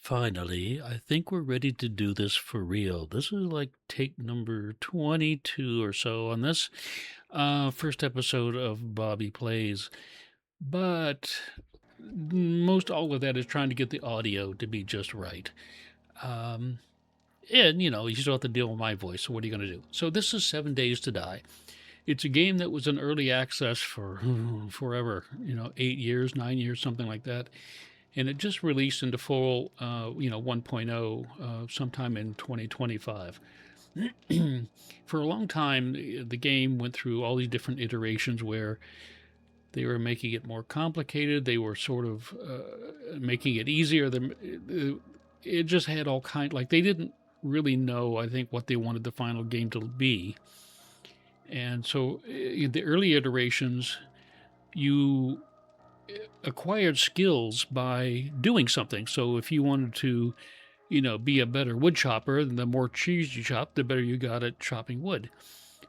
Finally, I think we're ready to do this for real. This is like take number 22 or so on this first episode of Bobby Plays. But most all of that is trying to get the audio to be just right. Um, and, you still have to deal with my voice. So, what are you going to do? So, this is 7 Days to Die. It's a game that was in early access for forever, 8 years, 9 years, something like that, and it just released into full, 1.0 sometime in 2025. For a long time, the game went through all these different iterations where they were making it more complicated. They were sort of making it easier. It just had all kind like they didn't really know, I think, what they wanted the final game to be. And so, in the early iterations, you acquired skills by doing something. So if you wanted to, be a better wood chopper, then the more trees you chop, the better you got at chopping wood.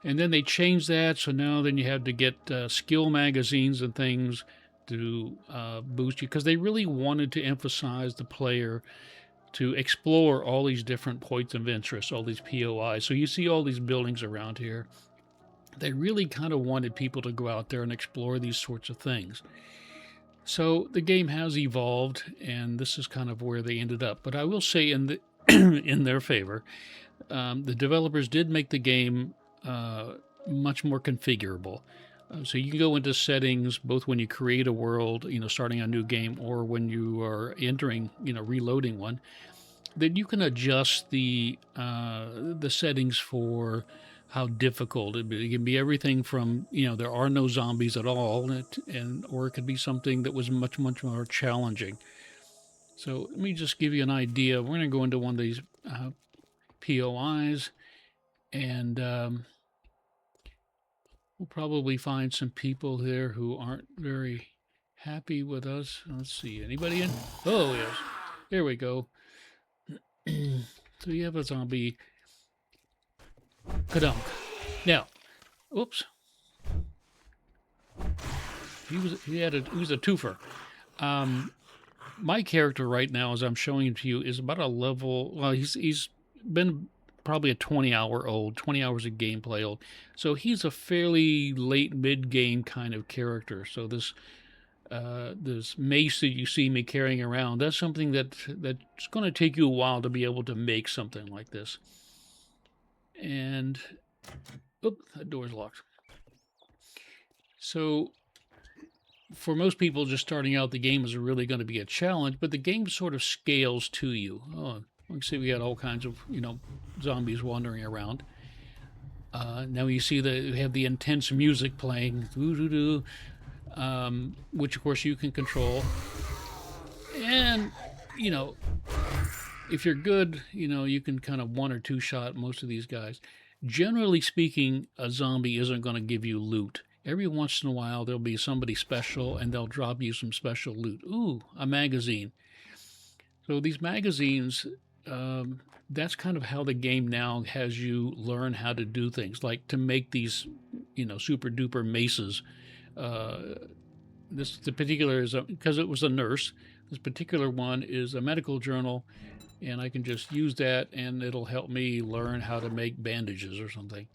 And then they changed that, so now then you have to get skill magazines and things to boost you, because they really wanted to emphasize the player to explore all these different points of interest, all these POIs. So you see all these buildings around here. They really kind of wanted people to go out there and explore these sorts of things. So the game has evolved, and this is kind of where they ended up. But I will say, in their favor, the developers did make the game much more configurable. So you can go into settings both when you create a world, starting a new game, or when you are entering, reloading one. That you can adjust the settings for how difficult it can be. Everything from there are no zombies at all, or it could be something that was much more challenging. So let me just give you an idea. We're going to go into one of these POIs, and we'll probably find some people there who aren't very happy with us. Let's see, anybody in? Oh yes, there we go. So you have a zombie. Kadunk. Now, oops. He was a twofer. Um, my character right now, as I'm showing it to you, is about a level. Well, he's been probably a 20-hour old, 20 hours of gameplay old. So he's a fairly late mid game kind of character. So this mace that you see me carrying around, that's something that's going to take you a while to be able to make something like this. And oop, that door's locked. So for most people just starting out, the game is really going to be a challenge, but the game sort of scales to you. Oh, you can see we got all kinds of zombies wandering around. Now you see that we have the intense music playing, which of course you can control. And if you're good, you can kind of one or two shot most of these guys. Generally speaking, a zombie isn't going to give you loot. Every once in a while, there'll be somebody special, and they'll drop you some special loot. Ooh, a magazine. So these magazines, that's kind of how the game now has you learn how to do things, like to make these, super duper maces. The particular is because it was a nurse. This particular one is a medical journal, and I can just use that, and it'll help me learn how to make bandages or something.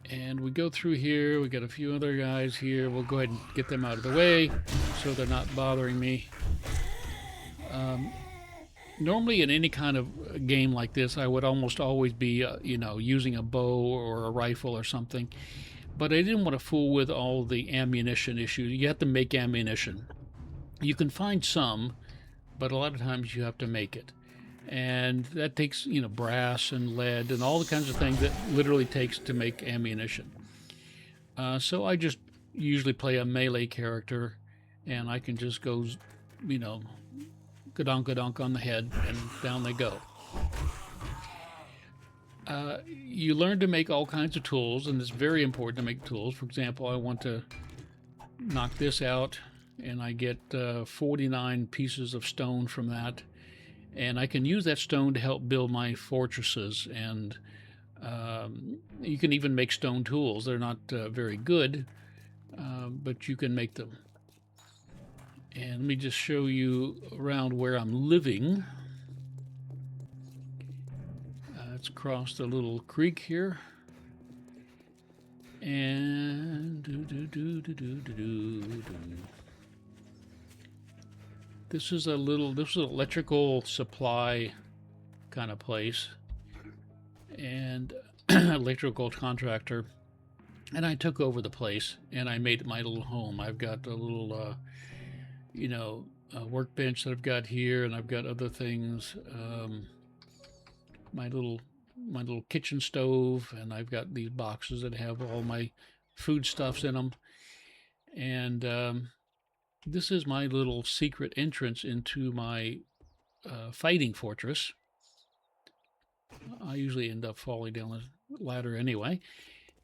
And we go through here. We got a few other guys here. We'll go ahead and get them out of the way so they're not bothering me. Normally, in any kind of game like this, I would almost always be, using a bow or a rifle or something. But I didn't want to fool with all the ammunition issues. You have to make ammunition. You can find some, but a lot of times you have to make it. And that takes, brass and lead and all the kinds of things that literally takes to make ammunition. So I just usually play a melee character, and I can just go, gadonk on the head, and down they go. You learn to make all kinds of tools, and it's very important to make tools. For example, I want to knock this out, and I get 49 pieces of stone from that. And I can use that stone to help build my fortresses. And you can even make stone tools. They're not very good, but you can make them. And let me just show you around where I'm living. It's across a little creek here. And this is an electrical supply kind of place, and electrical contractor. And I took over the place and I made it my little home. I've got a little, workbench that I've got here, and I've got other things. My little kitchen stove, and I've got these boxes that have all my foodstuffs in them. And this is my little secret entrance into my fighting fortress. I usually end up falling down the ladder anyway.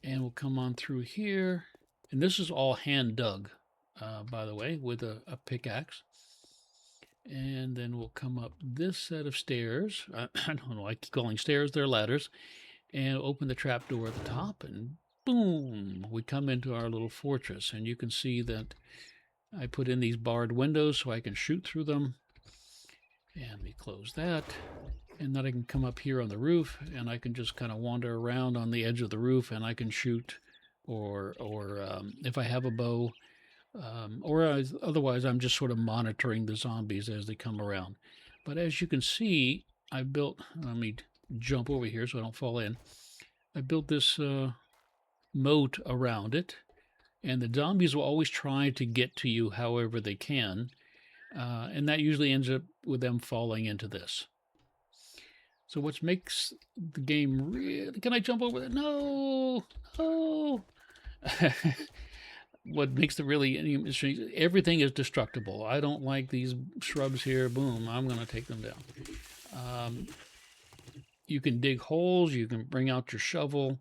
And we'll come on through here. And this is all hand dug, by the way, with a pickaxe. And then we'll come up this set of stairs. I don't know, I keep calling stairs, they're ladders. And open the trap door at the top, and boom, we come into our little fortress. And you can see that I put in these barred windows so I can shoot through them. And we close that. And then I can come up here on the roof, and I can just kind of wander around on the edge of the roof, and I can shoot, or if I have a bow, otherwise I'm just sort of monitoring the zombies as they come around. But as you can see, I built, let me jump over here so I don't fall in. I built this moat around it, and the zombies will always try to get to you however they can, and that usually ends up with them falling into this. So what makes the game really... Can I jump over there? No! Oh! What makes it really interesting, everything is destructible. I don't like these shrubs here. Boom, I'm going to take them down. You can dig holes. You can bring out your shovel.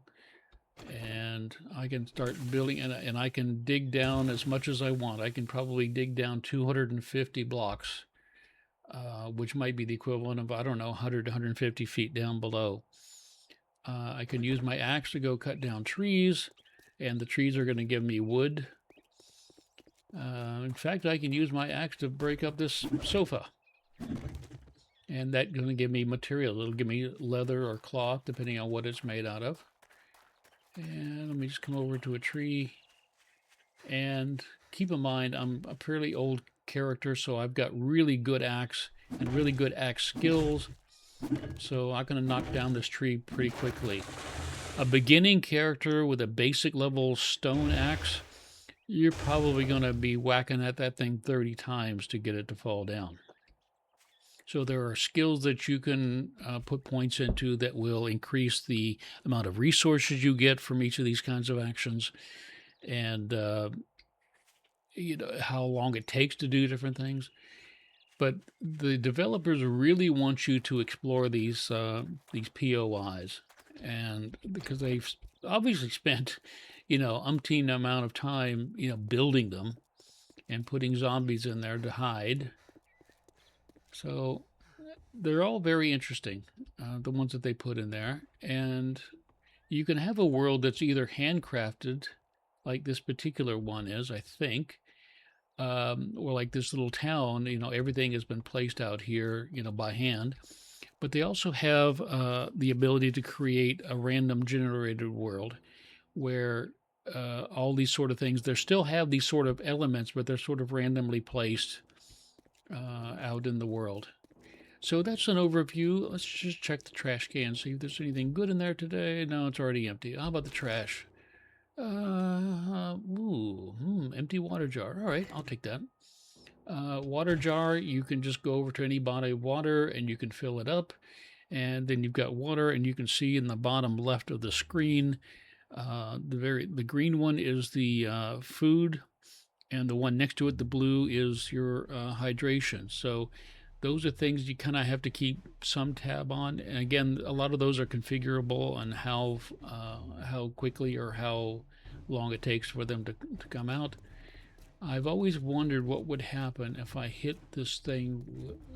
And I can start building, and I can dig down as much as I want. I can probably dig down 250 blocks. Which might be the equivalent of, I don't know, 100 to 150 feet down below. I can use my axe to go cut down trees, and the trees are going to give me wood. In fact, I can use my axe to break up this sofa. And that's going to give me material. It'll give me leather or cloth, depending on what it's made out of. And let me just come over to a tree. And keep in mind, I'm a fairly old character, so I've got really good axe and really good axe skills, so I'm going to knock down this tree pretty quickly. A beginning character with a basic level stone axe, you're probably going to be whacking at that thing 30 times to get it to fall down. So there are skills that you can put points into that will increase the amount of resources you get from each of these kinds of actions, and how long it takes to do different things. But the developers really want you to explore these POIs, and because they've obviously spent umpteen amount of time building them and putting zombies in there to hide. So they're all very interesting, the ones that they put in there. And you can have a world that's either handcrafted, like this particular one is, I think, or like this little town, everything has been placed out here, by hand. But they also have the ability to create a random generated world where all these sort of things, they still have these sort of elements, but they're sort of randomly placed out in the world. So that's an overview. Let's just check the trash can, see if there's anything good in there today. No, it's already empty. How about the trash? Empty water jar. All right, I'll take that. Water jar, you can just go over to any body of water and you can fill it up. And then you've got water, and you can see in the bottom left of the screen, the green one is the food, and the one next to it, the blue, is your hydration. So those are things you kind of have to keep some tab on. And again, a lot of those are configurable on how quickly or how long it takes for them to come out. I've always wondered what would happen if I hit this thing.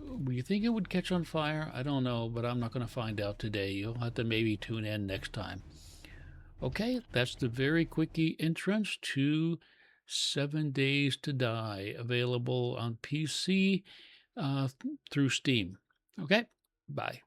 Would you think it would catch on fire? I don't know, but I'm not going to find out today. You'll have to maybe tune in next time. Okay, that's the very quickie entrance to 7 Days to Die, available on PC through Steam. Okay, bye.